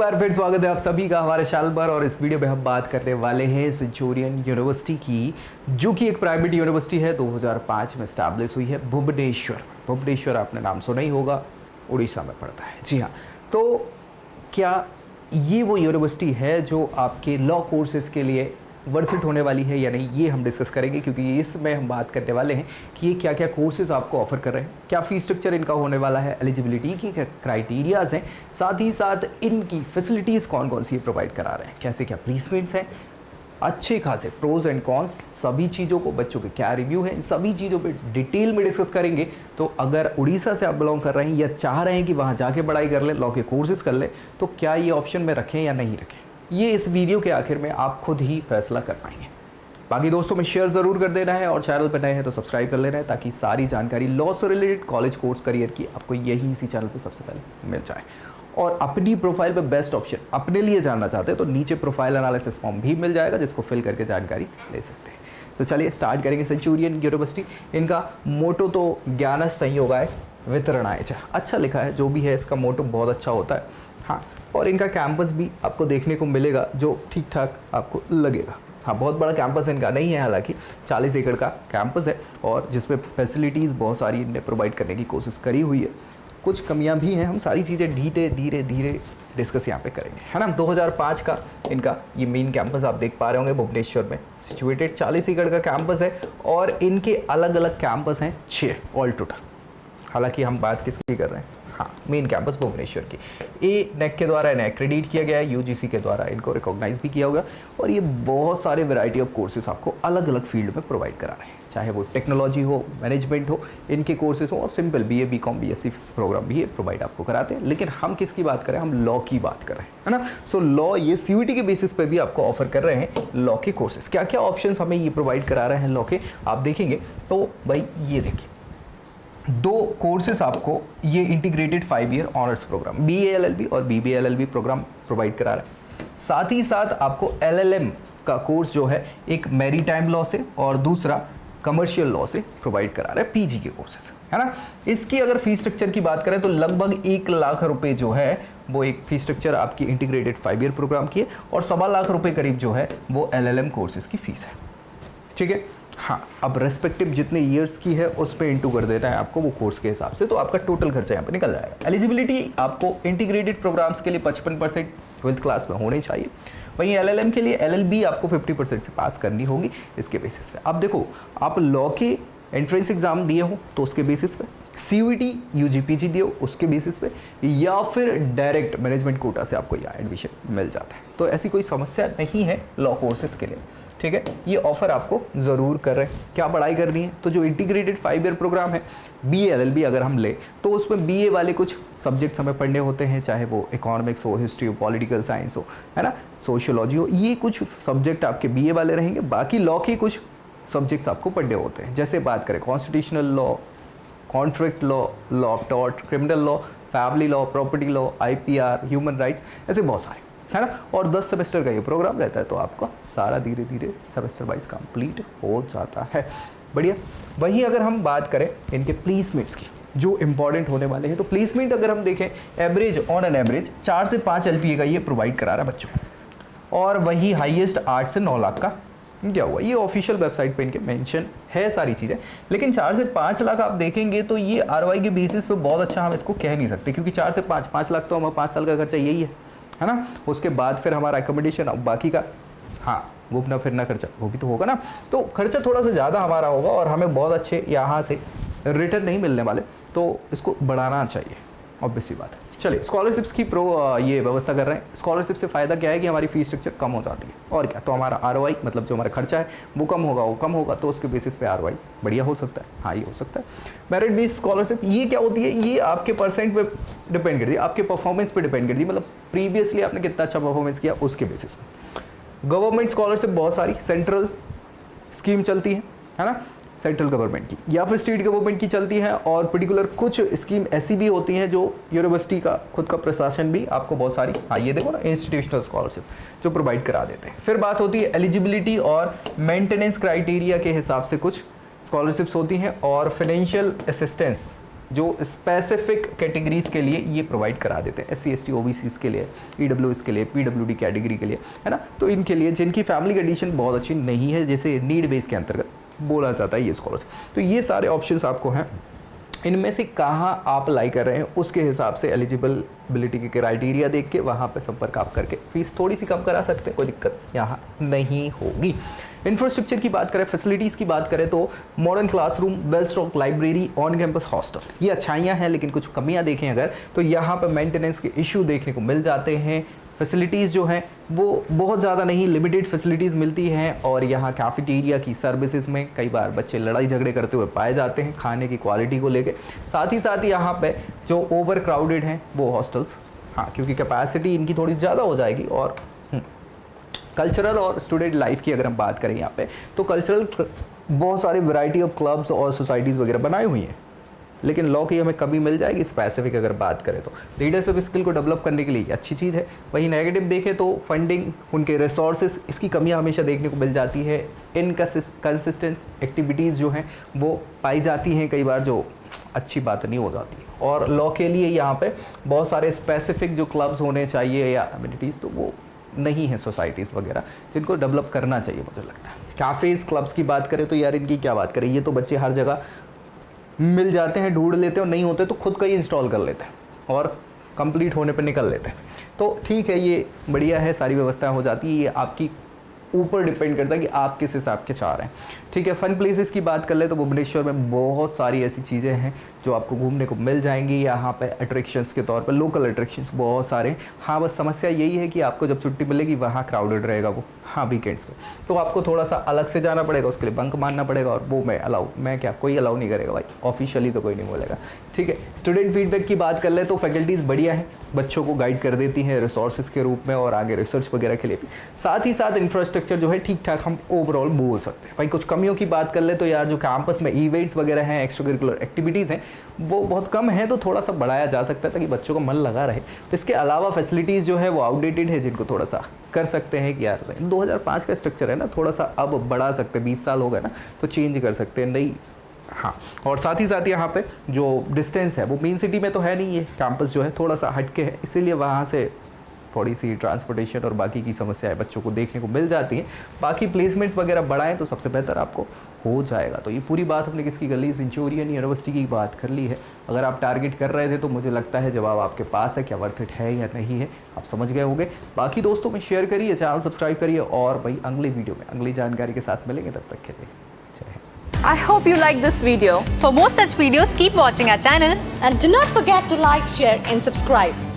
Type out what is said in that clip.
बार फिर स्वागत है आप सभी का हमारे चैनल पर। और इस वीडियो में हम बात करने वाले हैं सेंचुरियन यूनिवर्सिटी की, जो कि एक प्राइवेट यूनिवर्सिटी है, 2005 में स्टैब्लिश हुई है भुवनेश्वर। भुवनेश्वर आपने नाम सुना ही होगा, उड़ीसा में पड़ता है। जी हाँ, तो क्या ये वो यूनिवर्सिटी है जो आपके लॉ कोर्सेज़ के लिए वर्थ होने वाली है या नहीं, ये हम डिस्कस करेंगे, क्योंकि इसमें हम बात करने वाले हैं कि ये क्या क्या कोर्सेज आपको ऑफर कर रहे हैं, क्या फीस स्ट्रक्चर इनका होने वाला है, एलिजिबिलिटी की क्राइटेरियाज हैं, साथ ही साथ इनकी फैसिलिटीज़ कौन कौन सी प्रोवाइड करा रहे हैं, कैसे क्या प्लेसमेंट्स हैं, अच्छे खासे प्रोज एंड कॉन्स, सभी चीज़ों को, बच्चों के क्या रिव्यू है, इन सभी चीज़ों पे डिटेल में डिस्कस करेंगे। तो अगर उड़ीसा से आप बिलोंग कर रहे हैं या चाह रहे हैं कि वहाँ जाके पढ़ाई कर लें, लॉ के कोर्सेज कर लें, तो क्या ये ऑप्शन में रखें या नहीं रखें, ये इस वीडियो के आखिर में आप खुद ही फैसला कर पाएंगे। बाकी दोस्तों में शेयर ज़रूर कर देना है और चैनल पर नए हैं तो सब्सक्राइब कर लेना है, ताकि सारी जानकारी लॉ से रिलेटेड कॉलेज कोर्स करियर की आपको यही इसी चैनल पर सबसे पहले मिल जाए। और अपनी प्रोफाइल पे बेस्ट ऑप्शन अपने लिए जानना चाहते हैं तो नीचे प्रोफाइल एनालिसिस फॉर्म भी मिल जाएगा, जिसको फिल करके जानकारी ले सकते हैं। तो चलिए स्टार्ट करेंगे। सेंचुरियन यूनिवर्सिटी, इनका मोटो तो ज्ञान संयोगाय वितरणाय च, अच्छा लिखा है, जो भी है इसका मोटो बहुत अच्छा होता है। हाँ, और इनका कैंपस भी आपको देखने को मिलेगा जो ठीक ठाक आपको लगेगा। हाँ, बहुत बड़ा कैंपस इनका नहीं है, हालांकि 40 एकड़ का कैंपस है और जिसमें फैसिलिटीज़ बहुत सारी इनने प्रोवाइड करने की कोशिश करी हुई है। कुछ कमियां भी हैं, हम सारी चीज़ें धीरे धीरे डिस्कस यहाँ पे करेंगे, है ना। 2005 का इनका ये मेन कैंपस आप देख पा रहे होंगे, भुवनेश्वर में सिचुएटेड 40 एकड़ का कैंपस है और इनके अलग अलग कैंपस हैं 6 ऑल टोटल। हालांकि हम बात किसकी कर रहे हैं, हाँ, मेन कैंपस भुवनेश्वर की। ए नेक के द्वारा इन्हें क्रेडिट किया गया है, यूजीसी के द्वारा इनको रिकॉग्नाइज भी किया होगा और ये बहुत सारे वैरायटी ऑफ कोर्सेज आपको अलग अलग फील्ड में प्रोवाइड करा रहे हैं, चाहे वो टेक्नोलॉजी हो, मैनेजमेंट हो, इनके कोर्सेज हो, और simple BA BCom BSc program भी ये प्रोवाइड आपको कराते हैं। लेकिन हम किसकी बात करें, हम लॉ की बात कर रहे हैं, है ना। सो लॉ ये सीयूईटी के बेसिस पे भी आपको ऑफर कर रहे हैं लॉ के कोर्सेज। क्या क्या ऑप्शंस हमें ये प्रोवाइड करा रहे हैं लॉ के, आप देखेंगे तो भाई ये देखिए, 2 कोर्सेस आपको ये integrated 5 year honours program BA LLB और BBA LLB प्रोग्राम प्रोवाइड करा रहा है। साथ ही साथ आपको LLM का कोर्स जो है एक मैरीटाइम लॉ से और दूसरा कमर्शियल लॉ से प्रोवाइड करा रहा है, PG के कोर्सेस, है ना। इसकी अगर फीस स्ट्रक्चर की बात करें तो लगभग 1 लाख रुपए जो है वो एक फीस स्ट्रक्चर आपकी इंटीग्रेटेड 5 ईयर प्रोग्राम की है और 1.25 लाख रुपए करीब जो है वो LLM कोर्सेज की फीस है, ठीक है। हाँ, अब रेस्पेक्टिव जितने ईयर्स की है उस पर इंटू कर देना है आपको वो कोर्स के हिसाब से, तो आपका टोटल खर्चा यहाँ पे निकल जाएगा। एलिजिबिलिटी आपको इंटीग्रेटेड प्रोग्राम्स के लिए 55% 12th क्लास में होनी चाहिए। वहीं LLM के लिए LLB आपको 50% से पास करनी होगी। इसके बेसिस पे आप देखो, आप लॉ के एंट्रेंस एग्जाम दिए हो तो उसके बेसिस पे, CUET UGPG दिए हो उसके बेसिस पे, या फिर डायरेक्ट मैनेजमेंट कोटा से आपको यहाँ एडमिशन मिल जाता है। तो ऐसी कोई समस्या नहीं है लॉ कोर्सेज के लिए, ठीक है। ये ऑफर आपको ज़रूर कर रहे हैं। क्या पढ़ाई करनी है, तो जो इंटीग्रेटेड 5 ईयर प्रोग्राम है BA LLB अगर हम ले तो उसमें BA वाले कुछ सब्जेक्ट्स हमें पढ़ने होते हैं, चाहे वो इकोनॉमिक्स हो, हिस्ट्री हो, पॉलिटिकल साइंस हो, है ना, सोशियोलॉजी हो, ये कुछ सब्जेक्ट आपके BA वाले रहेंगे। बाकी लॉ के कुछ सब्जेक्ट्स आपको पढ़ने होते हैं, जैसे बात करें constitutional law, contract law, law of tort, criminal law, family law, property law, IPR, human rights, ऐसे बहुत सारे, है ना। और 10 सेमेस्टर का ये प्रोग्राम रहता है, तो आपका सारा धीरे धीरे सेमेस्टर वाइज कंप्लीट हो जाता है। बढ़िया। वहीं अगर हम बात करें इनके प्लेसमेंट्स की, जो इंपॉर्टेंट होने वाले हैं, तो प्लेसमेंट अगर हम देखें एवरेज ऑन एन एवरेज 4 से 5 LPA का ये प्रोवाइड करा रहा है बच्चों को, और वही हाईएस्ट 8 से 9 लाख का क्या हुआ, ये ऑफिशियल वेबसाइट पे इनके मेंशन है सारी चीज़ें। लेकिन 4 से 5 लाख आप देखेंगे तो ये ROI के बेसिस पे बहुत अच्छा हम इसको कह नहीं सकते, क्योंकि 4 से 5 लाख तो हमारा 5 साल का खर्चा यही है ना। उसके बाद फिर हमारा एकोमोडेशन, अब बाकी का, हाँ, घूमना फिरना खर्चा वो भी तो होगा ना, तो खर्चा थोड़ा सा ज़्यादा हमारा होगा और हमें बहुत अच्छे यहाँ से रिटर्न नहीं मिलने वाले, तो इसको बढ़ाना चाहिए, ऑब्वियस सी बात है। चलिए, स्कॉलरशिप्स की ये व्यवस्था कर रहे हैं। स्कॉलरशिप से फ़ायदा क्या है कि हमारी फीस स्ट्रक्चर कम हो जाती है, और क्या, तो हमारा ROI मतलब जो हमारा खर्चा है वो कम होगा, तो उसके बेसिस पे ROI बढ़िया हो सकता है। हाँ, ये हो सकता है। मेरिट बेस्ड स्कॉलरशिप ये क्या होती है, ये आपके परसेंट पे डिपेंड करती है, आपके परफॉर्मेंस पे डिपेंड करती है, मतलब प्रीवियसली आपने कितना अच्छा परफॉर्मेंस किया उसके बेसिस पे। गवर्नमेंट स्कॉलरशिप बहुत सारी सेंट्रल स्कीम चलती है ना, सेंट्रल गवर्नमेंट की या फिर स्टेट गवर्नमेंट की चलती है, और पर्टिकुलर कुछ स्कीम ऐसी भी होती हैं जो यूनिवर्सिटी का खुद का प्रशासन भी आपको बहुत सारी, हाँ ये देखो ना, इंस्टीट्यूशनल स्कॉलरशिप जो प्रोवाइड करा देते हैं। फिर बात होती है एलिजिबिलिटी और मेंटेनेंस क्राइटेरिया के हिसाब से कुछ स्कॉलरशिप्स होती हैं, और फाइनेंशियल असिस्टेंस जो स्पेसिफिक कैटेगरीज के लिए ये प्रोवाइड करा देते हैं, SC ST OBCs के लिए, EWS के लिए, PWD कैटेगरी के लिए, है ना। तो इनके लिए जिनकी फैमिली कंडीशन बहुत अच्छी नहीं है, जैसे नीड बेस के अंतर्गत बोला जाता है ये स्कॉलरशिप। तो ये सारे ऑप्शंस आपको हैं, इनमें से कहाँ आप अप्लाई कर रहे हैं उसके हिसाब से एलिजिबिलिटी के क्राइटेरिया देख के वहाँ पे संपर्क आप करके फीस थोड़ी सी कम करा सकते हैं, कोई दिक्कत यहाँ नहीं होगी। इंफ्रास्ट्रक्चर की बात करें, फैसिलिटीज़ की बात करें तो modern classroom, well stock library, on campus hostel, ये अच्छाइयाँ हैं। लेकिन कुछ कमियाँ देखें अगर तो यहाँ पर मेंटेनेंस के इशू देखने को मिल जाते हैं। फैसिलिटीज़ जो हैं वो बहुत ज़्यादा नहीं, लिमिटेड फैसिलिटीज़ मिलती हैं। और यहाँ कैफेटेरिया की सर्विसेज में कई बार बच्चे लड़ाई झगड़े करते हुए पाए जाते हैं खाने की क्वालिटी को लेके। साथ ही यहाँ पे जो ओवर क्राउडेड हैं वो हॉस्टल्स, हाँ, क्योंकि कैपेसिटी इनकी थोड़ी ज़्यादा हो जाएगी। और कल्चरल और स्टूडेंट लाइफ की अगर हम बात करें यहाँ पे तो कल्चरल बहुत सारी वैरायटी ऑफ क्लब्स और सोसाइटीज़ वगैरह बनाई हुई हैं, लेकिन लॉ की हमें कमी मिल जाएगी स्पेसिफिक अगर बात करें तो। लीडरशिप स्किल को डेवलप करने के लिए ये अच्छी चीज़ है। वहीं नेगेटिव देखें तो फंडिंग, उनके रिसोर्सेज, इसकी कमियां हमेशा देखने को मिल जाती है। इनकंसिस्टेंट एक्टिविटीज़ जो हैं वो पाई जाती हैं कई बार, जो अच्छी बात नहीं हो जाती। और लॉ के लिए यहाँ पे बहुत सारे स्पेसिफिक जो क्लब्स होने चाहिए या कम्युनिटीज़, तो वो नहीं है सोसाइटीज़ वगैरह जिनको डेवलप करना चाहिए मुझे लगता है। कैफ़ेज़ क्लब्स की बात करें तो यार इनकी क्या बात करें, ये तो बच्चे हर जगह मिल जाते हैं, ढूंढ लेते हैं, और नहीं होते तो खुद का ही इंस्टॉल कर लेते हैं और कंप्लीट होने पर निकल लेते हैं। तो ठीक है, ये बढ़िया है, सारी व्यवस्थाएं हो जाती है। ये आपकी ऊपर डिपेंड करता है कि आप किस हिसाब के चाह रहे हैं। ठीक है, फन प्लेसेस की बात कर ले तो भुवनेश्वर में बहुत सारी ऐसी चीज़ें हैं जो आपको घूमने को मिल जाएंगी। यहाँ पे अट्रैक्शंस के तौर पर लोकल अट्रैक्शंस बहुत सारे हैं। हाँ, बस समस्या यही है कि आपको जब छुट्टी मिलेगी वहाँ क्राउडेड रहेगा वो, हाँ, वीकेंड्स में, तो आपको थोड़ा सा अलग से जाना पड़ेगा, उसके लिए बंक मारना पड़ेगा। और वो मैं क्या, कोई अलाउ नहीं करेगा भाई, ऑफिशियली तो कोई नहीं बोलेगा। ठीक है, स्टूडेंट फीडबैक की बात कर ले तो फैकल्टीज़ बढ़िया है, बच्चों को गाइड कर देती हैं रिसोर्सेज के रूप में और आगे रिसर्च वगैरह के लिए भी। साथ ही साथ इंफ्रास्ट्रक्चर जो है ठीक ठाक हम ओवरऑल बोल सकते हैं। भाई कुछ कमियों की बात कर ले तो यार जो कैंपस में इवेंट्स वगैरह हैं, एक्स्ट्रा करिकुलर एक्टिविटीज़ हैं, वो बहुत कम है, तो थोड़ा सा बढ़ाया जा सकता है ताकि बच्चों का मन लगा रहे। तो इसके अलावा फैसिलिटीज़ जो है वो आउटडेटेड है, जिनको थोड़ा सा कर सकते हैं कि यार 2005 का स्ट्रक्चर है ना, थोड़ा सा अब बढ़ा सकते हैं, 20 साल हो गए ना, तो चेंज कर सकते हैं, नहीं। हाँ, और साथ ही यहाँ पे जो डिस्टेंस है वो मेन सिटी में तो है नहीं, ये कैंपस जो है थोड़ा सा हटके है, इसीलिए वहाँ से थोड़ी सी ट्रांसपोर्टेशन और बाकी की समस्याएं बच्चों को देखने को मिल जाती हैं। बाकी प्लेसमेंट्स वगैरह बढ़ाएं तो सबसे बेहतर आपको हो जाएगा। तो ये पूरी बात हमने किसकी कर ली, सेंचुरियन यूनिवर्सिटी की बात कर ली है। अगर आप टारगेट कर रहे थे तो मुझे लगता है जवाब आपके पास है, क्या वर्थ इट है या नहीं है आप समझ गए होंगे। बाकी दोस्तों में शेयर करिए, चैनल सब्सक्राइब करिए, और भाई अगली वीडियो में अगली जानकारी के साथ मिलेंगे, तब तक के लिए जय Hind. I hope you like this video. For more such videos, keep watching our channel and do not forget to like, share and subscribe.